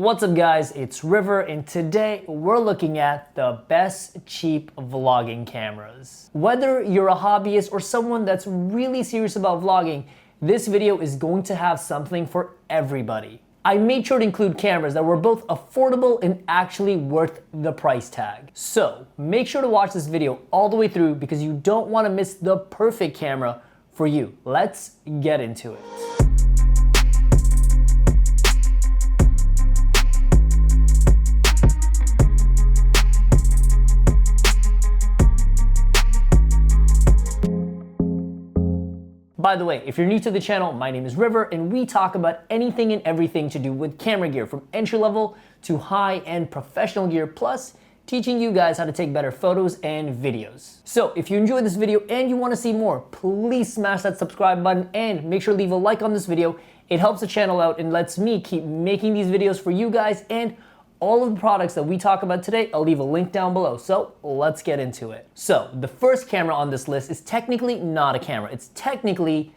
What's up guys, it's River and today we're looking at the best cheap vlogging cameras. Whether you're a hobbyist or someone that's really serious about vlogging, this video is going to have something for everybody. I made sure to include cameras that were both affordable and actually worth the price tag. So make sure to watch this video all the way through because you don't want to miss the perfect camera for you. Let's get into it. By the way, if you're new to the channel, my name is River and we talk about anything and everything to do with camera gear from entry level to high-end professional gear, plus teaching you guys how to take better photos and videos. So if you enjoyed this video and you want to see more, please smash that subscribe button and make sure to leave a like on this video. It helps the channel out and lets me keep making these videos for you guys, and all of the products that we talk about today, I'll leave a link down below. So let's get into it. So the first camera on this list is technically not a camera. It's technically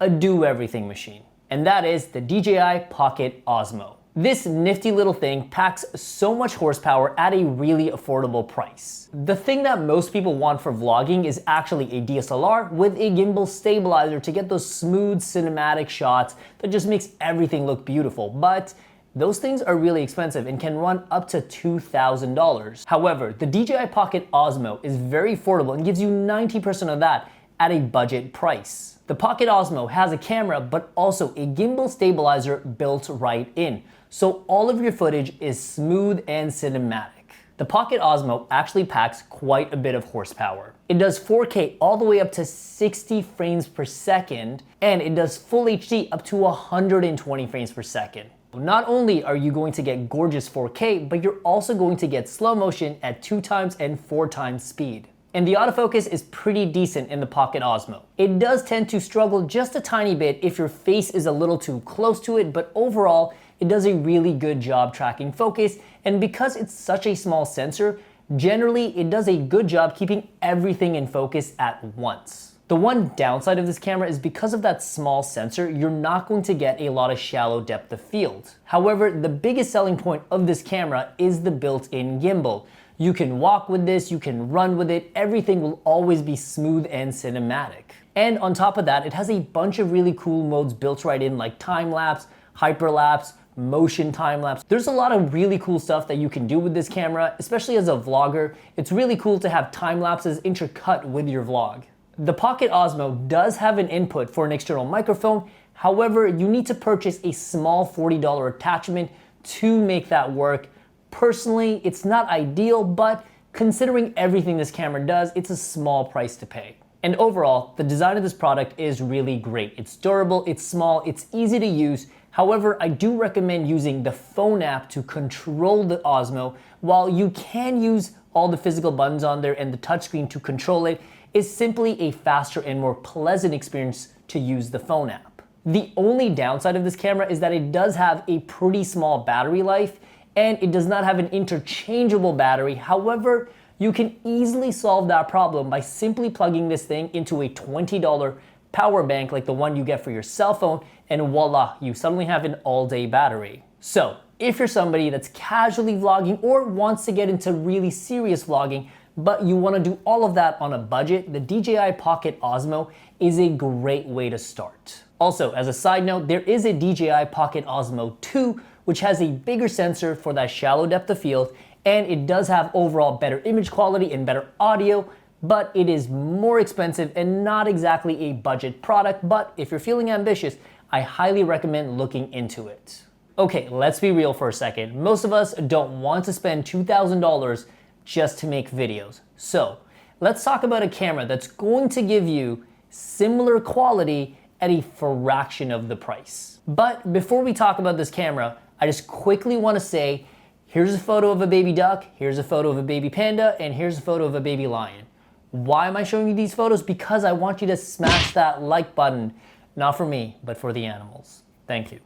a do-everything machine. And that is the DJI Pocket Osmo. This nifty little thing packs so much horsepower at a really affordable price. The thing that most people want for vlogging is actually a DSLR with a gimbal stabilizer to get those smooth cinematic shots that just makes everything look beautiful. But those things are really expensive and can run up to $2,000. However, the DJI Pocket Osmo is very affordable and gives you 90% of that at a budget price. The Pocket Osmo has a camera but also a gimbal stabilizer built right in, so all of your footage is smooth and cinematic. The Pocket Osmo actually packs quite a bit of horsepower. It does 4K all the way up to 60 frames per second, and it does full HD up to 120 frames per second. Not only are you going to get gorgeous 4K, but you're also going to get slow motion at 2x and 4x speed. And the autofocus is pretty decent in the Pocket Osmo. It does tend to struggle just a tiny bit if your face is a little too close to it, but overall, it does a really good job tracking focus, and because it's such a small sensor, generally it does a good job keeping everything in focus at once. The one downside of this camera is because of that small sensor, you're not going to get a lot of shallow depth of field. However, the biggest selling point of this camera is the built-in gimbal. You can walk with this, you can run with it, everything will always be smooth and cinematic. And on top of that, it has a bunch of really cool modes built right in, like time-lapse, hyperlapse, motion time-lapse. There's a lot of really cool stuff that you can do with this camera, especially as a vlogger. It's really cool to have time-lapses intercut with your vlog. The Pocket Osmo does have an input for an external microphone. However, you need to purchase a small $40 attachment to make that work. Personally, it's not ideal, but considering everything this camera does, it's a small price to pay. And overall, the design of this product is really great. It's durable, it's small, it's easy to use. However, I do recommend using the phone app to control the Osmo. While you can use all the physical buttons on there and the touchscreen to control it, is simply a faster and more pleasant experience to use the phone app. The only downside of this camera is that it does have a pretty small battery life and it does not have an interchangeable battery. However, you can easily solve that problem by simply plugging this thing into a $20 power bank like the one you get for your cell phone, and voila, you suddenly have an all-day battery. So if you're somebody that's casually vlogging or wants to get into really serious vlogging, but you want to do all of that on a budget, the DJI Pocket Osmo is a great way to start. Also, as a side note, there is a DJI Pocket Osmo 2, which has a bigger sensor for that shallow depth of field, and it does have overall better image quality and better audio, but it is more expensive and not exactly a budget product. But if you're feeling ambitious, I highly recommend looking into it. Okay, let's be real for a second. Most of us don't want to spend $2,000 just to make videos. So let's talk about a camera that's going to give you similar quality at a fraction of the price. But before we talk about this camera, I just quickly want to say, here's a photo of a baby duck, here's a photo of a baby panda, and here's a photo of a baby lion. Why am I showing you these photos? Because I want you to smash that like button, not for me, but for the animals. Thank you.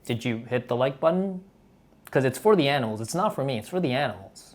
Did you hit the like button? Because it's for the animals, it's not for me, it's for the animals.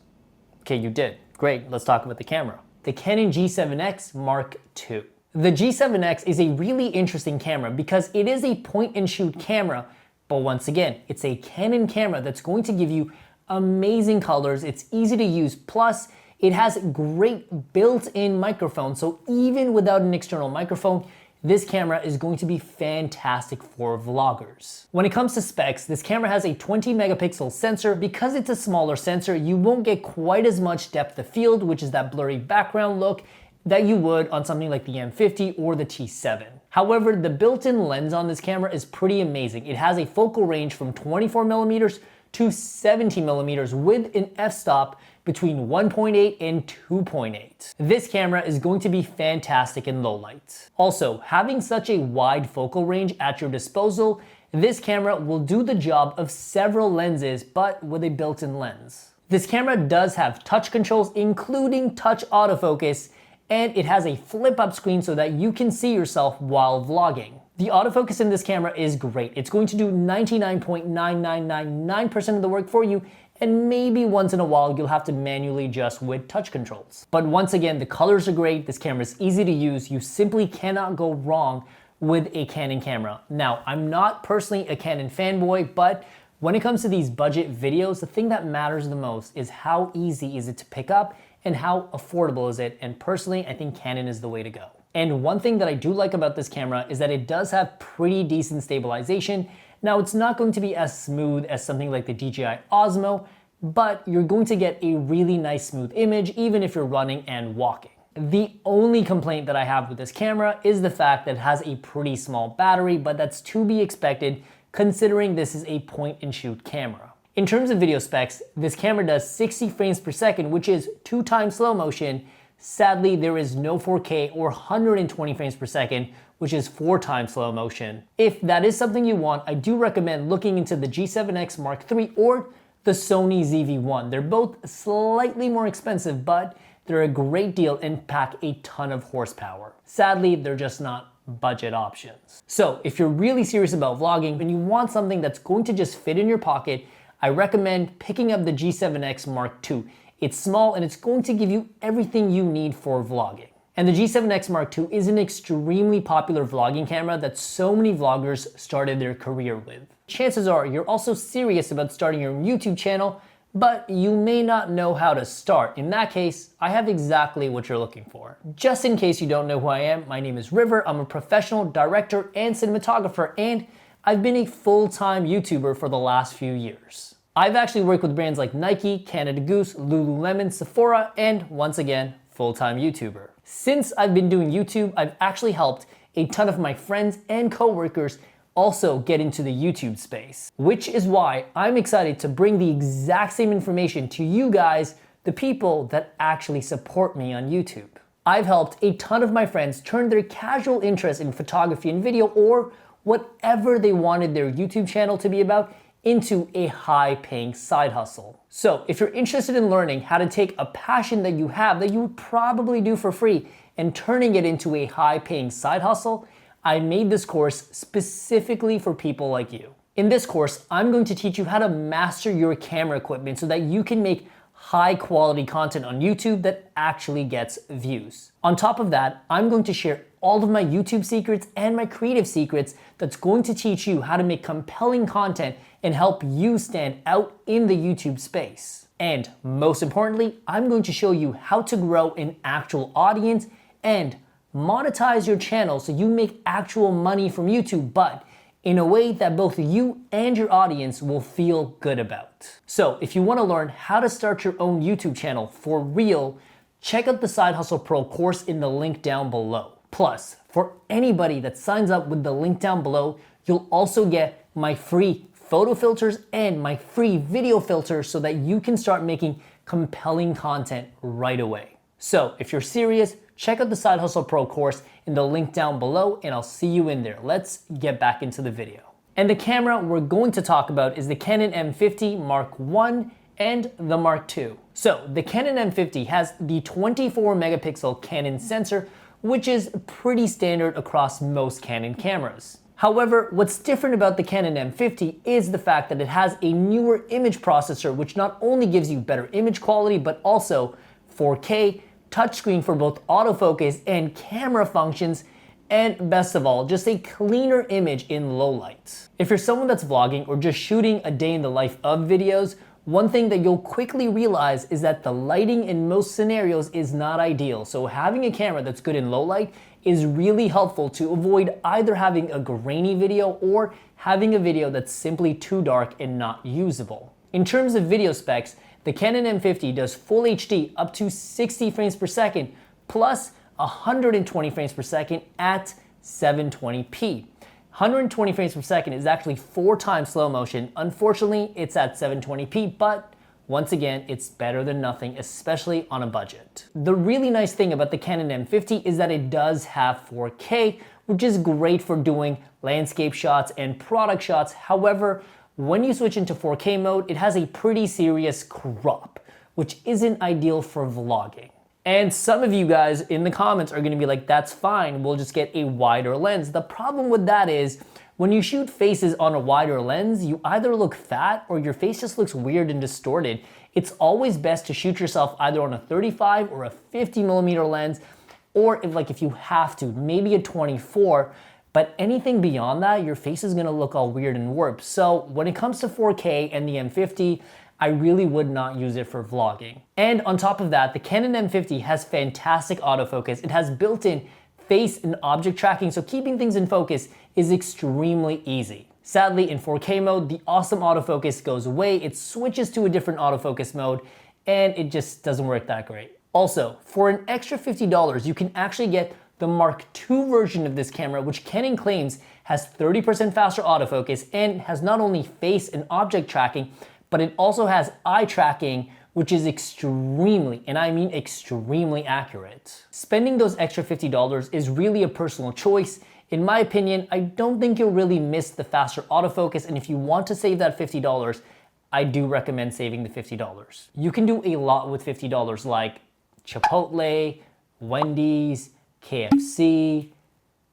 Okay, you did. Great, let's talk about the camera. The Canon G7X Mark II. The G7X is a really interesting camera because it is a point and shoot camera, But once again, it's a Canon camera that's going to give you amazing colors, it's easy to use, plus it has great built-in microphone, so even without an external microphone, this camera is going to be fantastic for vloggers. When it comes to specs, this camera has a 20 megapixel sensor. Because it's a smaller sensor, you won't get quite as much depth of field, which is that blurry background look, that you would on something like the M50 or the T7. However, the built-in lens on this camera is pretty amazing. It has a focal range from 24 millimeters to 70 millimeters with an f-stop between 1.8 and 2.8. This camera is going to be fantastic in low light. Also, having such a wide focal range at your disposal, this camera will do the job of several lenses, but with a built-in lens. This camera does have touch controls, including touch autofocus, and it has a flip-up screen so that you can see yourself while vlogging. The autofocus in this camera is great. It's going to do 99.9999% of the work for you, and maybe once in a while you'll have to manually adjust with touch controls. But once again, the colors are great, this camera is easy to use, you simply cannot go wrong with a Canon camera. Now, I'm not personally a Canon fanboy, but when it comes to these budget videos, the thing that matters the most is how easy is it to pick up and how affordable is it, and personally, I think Canon is the way to go. And one thing that I do like about this camera is that it does have pretty decent stabilization. Now, it's not going to be as smooth as something like the DJI Osmo, but you're going to get a really nice smooth image even if you're running and walking. The only complaint that I have with this camera is the fact that it has a pretty small battery, but that's to be expected considering this is a point and shoot camera. In terms of video specs, this camera does 60 frames per second, which is 2 times slow motion. Sadly, there is no 4K or 120 frames per second, which is 4 times slow motion. If that is something you want, I do recommend looking into the G7X Mark III or the Sony ZV-1. They're both slightly more expensive, but they're a great deal and pack a ton of horsepower. Sadly, they're just not budget options. So if you're really serious about vlogging and you want something that's going to just fit in your pocket, I recommend picking up the G7X Mark II. It's small and it's going to give you everything you need for vlogging. And the G7X Mark II is an extremely popular vlogging camera that so many vloggers started their career with. Chances are you're also serious about starting your own YouTube channel, but you may not know how to start. In that case, I have exactly what you're looking for. Just in case you don't know who I am, my name is River. I'm a professional director and cinematographer, and I've been a full-time YouTuber for the last few years. I've actually worked with brands like Nike, Canada Goose, Lululemon, Sephora, and once again, full-time YouTuber. Since I've been doing YouTube, I've actually helped a ton of my friends and coworkers also get into the YouTube space, which is why I'm excited to bring the exact same information to you guys, the people that actually support me on YouTube. I've helped a ton of my friends turn their casual interest in photography and video, or whatever they wanted their YouTube channel to be about, into a high-paying side hustle. So if you're interested in learning how to take a passion that you have that you would probably do for free and turning it into a high-paying side hustle, I made this course specifically for people like you. In this course, I'm going to teach you how to master your camera equipment so that you can make high-quality content on YouTube that actually gets views. On top of that, I'm going to share all of my YouTube secrets and my creative secrets that's going to teach you how to make compelling content and help you stand out in the YouTube space. And most importantly, I'm going to show you how to grow an actual audience and monetize your channel so you make actual money from YouTube, but in a way that both you and your audience will feel good about. So if you want to learn how to start your own YouTube channel for real, check out the Side Hustle Pro course in the link down below. Plus, for anybody that signs up with the link down below, you'll also get my free photo filters and my free video filters so that you can start making compelling content right away. So if you're serious, check out the Side Hustle Pro course in the link down below and I'll see you in there. Let's get back into the video. And the camera we're going to talk about is the Canon M50 Mark I and the Mark II. So the Canon M50 has the 24 megapixel Canon sensor, which is pretty standard across most Canon cameras. However, what's different about the Canon M50 is the fact that it has a newer image processor, which not only gives you better image quality, but also 4K, touchscreen for both autofocus and camera functions, and best of all, just a cleaner image in low light. If you're someone that's vlogging or just shooting a day in the life of videos, one thing that you'll quickly realize is that the lighting in most scenarios is not ideal. So having a camera that's good in low light is really helpful to avoid either having a grainy video or having a video that's simply too dark and not usable. In terms of video specs, the Canon M50 does full HD up to 60 frames per second plus 120 frames per second at 720p. 120 frames per second is actually 4 times slow motion. Unfortunately, it's at 720p, but once again, it's better than nothing, especially on a budget. The really nice thing about the Canon M50 is that it does have 4K, which is great for doing landscape shots and product shots. However, when you switch into 4K mode, it has a pretty serious crop, which isn't ideal for vlogging. And some of you guys in the comments are gonna be like, that's fine, we'll just get a wider lens. The problem with that is, when you shoot faces on a wider lens, you either look fat or your face just looks weird and distorted. It's always best to shoot yourself either on a 35 or a 50mm lens, or if you have to, maybe a 24. But anything beyond that, your face is gonna look all weird and warped. So when it comes to 4K and the M50, I really would not use it for vlogging. And on top of that, the Canon M50 has fantastic autofocus. It has built-in face and object tracking, so keeping things in focus is extremely easy. Sadly, in 4K mode, the awesome autofocus goes away. It switches to a different autofocus mode, and it just doesn't work that great. Also, for an extra $50, you can actually get the Mark II version of this camera, which Canon claims has 30% faster autofocus and has not only face and object tracking, but it also has eye tracking, which is extremely, and I mean extremely accurate. Spending those extra $50 is really a personal choice. In my opinion, I don't think you'll really miss the faster autofocus, and if you want to save that $50, I do recommend saving the $50. You can do a lot with $50, like Chipotle, Wendy's, KFC,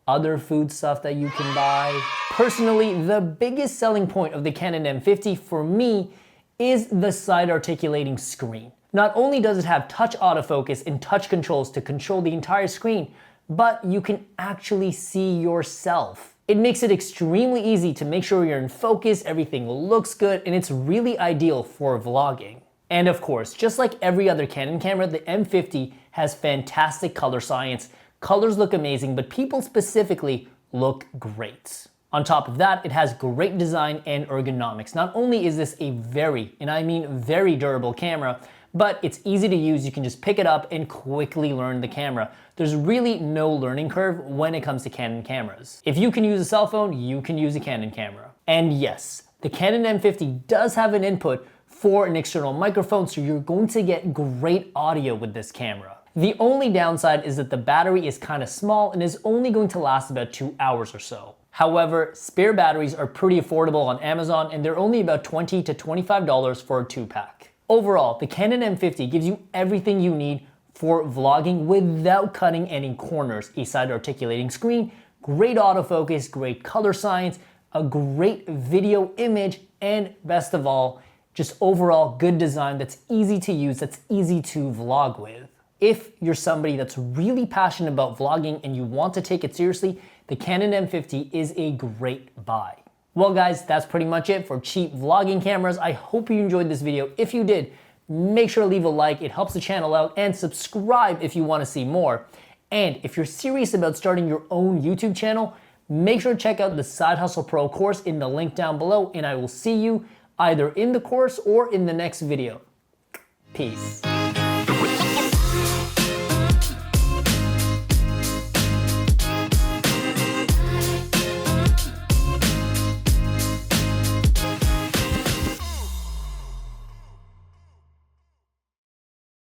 other food stuff that you can buy. Personally, the biggest selling point of the Canon M50 for me is the side articulating screen. Not only does it have touch autofocus and touch controls to control the entire screen, but you can actually see yourself. It makes it extremely easy to make sure you're in focus, everything looks good, and it's really ideal for vlogging. And of course, just like every other Canon camera, the M50 has fantastic color science. Colors look amazing, but people specifically look great. On top of that, it has great design and ergonomics. Not only is this a very, and I mean very durable camera, but it's easy to use. You can just pick it up and quickly learn the camera. There's really no learning curve when it comes to Canon cameras. If you can use a cell phone, you can use a Canon camera. And yes, the Canon M50 does have an input for an external microphone, so you're going to get great audio with this camera. The only downside is that the battery is kind of small and is only going to last about 2 hours or so. However, spare batteries are pretty affordable on Amazon, and they're only about $20 to $25 for a 2-pack. Overall, the Canon M50 gives you everything you need for vlogging without cutting any corners. A side articulating screen, great autofocus, great color science, a great video image, and best of all, just overall good design that's easy to use, that's easy to vlog with. If you're somebody that's really passionate about vlogging and you want to take it seriously, the Canon M50 is a great buy. Well guys, that's pretty much it for cheap vlogging cameras. I hope you enjoyed this video. If you did, make sure to leave a like, it helps the channel out, and subscribe if you want to see more. And if you're serious about starting your own YouTube channel, make sure to check out the Side Hustle Pro course in the link down below, and I will see you either in the course or in the next video. Peace.